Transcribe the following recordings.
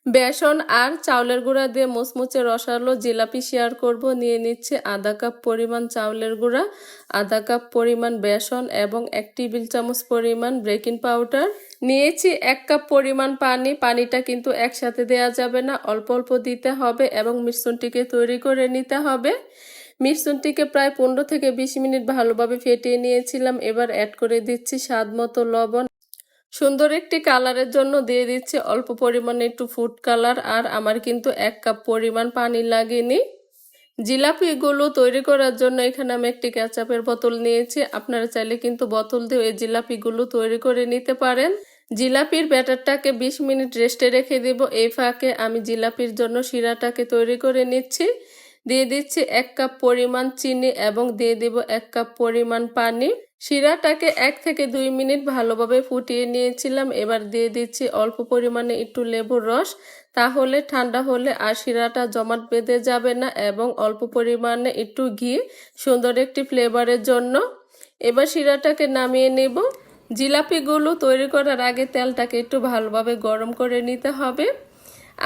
বেসন আর চাউলের গুঁড়া দিয়ে মুচমুচে রসালো জিলাপি শেয়ার করব। নিয়ে নিচ্ছে আধা কাপ পরিমাণ চাউলের গুঁড়া, আধা কাপ পরিমাণ বেসন এবং 1 টেবিল চামচ পরিমাণ বেকিং পাউডার। নিয়েছি 1 কাপ পরিমাণ পানি। পানিটা কিন্তু একসাথে দেওয়া যাবে না, অল্প অল্প দিতে হবে এবং মিশ্রণটিকে তৈরি করে নিতে হবে। মিশ্রণটিকে প্রায় 15 থেকে 20 মিনিট ভালোভাবে ফেটিয়ে নিয়েছিলাম। এবার অ্যাড করে দিচ্ছি স্বাদ মতো লবণ। সুন্দর একটি কালারের জন্য দিয়ে দিচ্ছি অল্প পরিমাণে একটু ফুড কালার। আর আমার কিন্তু 1 কাপ পরিমাণ পানি লাগেনি। জিলাপিগুলো তৈরি করার জন্য এখানে আমি একটি কেচাপের বোতল নিয়েছি। আপনারা চাইলে কিন্তু বোতল দিয়ে এই জিলাপিগুলো তৈরি করে নিতে পারেন। জিলাপির ব্যাটারটাকে 20 মিনিট রেস্টে রেখে দেব। এই ফাঁকে আমি জিলাপির জন্য শিরাটাকে তৈরি করে নিচ্ছি। দিয়ে দিচ্ছি 1 কাপ পরিমাণ চিনি এবং দিয়ে দেব 1 কাপ পরিমাণ পানি। শিরাটাকে 1 থেকে 2 মিনিট ভালোভাবে ফুটিয়ে নিয়েছিলাম। এবার দিয়ে দিচ্ছি অল্প পরিমাণে একটু লেবুর রস। তাহলে ঠান্ডা হলে আর শিরাটা জমাট বেঁধে যাবে না, এবং অল্প পরিমাণে একটু ঘি সুন্দর একটি ফ্লেভারের জন্য। এবার শিরাটাকে নামিয়ে নেব। জিলাপিগুলো তৈরি করার আগে তেলটাকে একটু ভালোভাবে গরম করে নিতে হবে।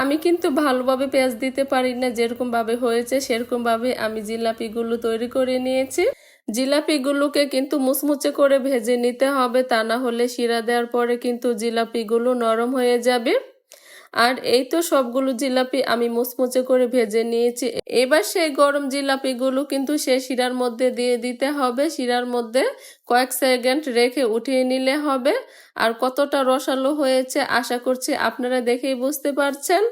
আমি কিন্তু ভালোভাবে পেঁয়াজ দিতে পারি না, যেরকমভাবে হয়েছে সেরকমভাবে আমি জিলাপিগুলো তৈরি করে নিয়েছি। জিলাপিগুলোকে কিন্তু মুচমুচে করে ভেজে নিতে হবে, তা না হলে শিরা দেওয়ার পরে কিন্তু জিলাপিগুলো নরম হয়ে যাবে। আর এই তো সবগুলো জিলাপি আমি মুচমুচে করে ভেজে নিয়েছি। এবার সেই গরম জিলাপিগুলো কিন্তু সেই শিরার মধ্যে দিয়ে দিতে হবে। শিরার মধ্যে কয়েক সেকেন্ড রেখে উঠিয়ে নিলে হবে। আর কতটা রসালো হয়েছে আশা করছি আপনারা দেখেই বুঝতে পারছেন।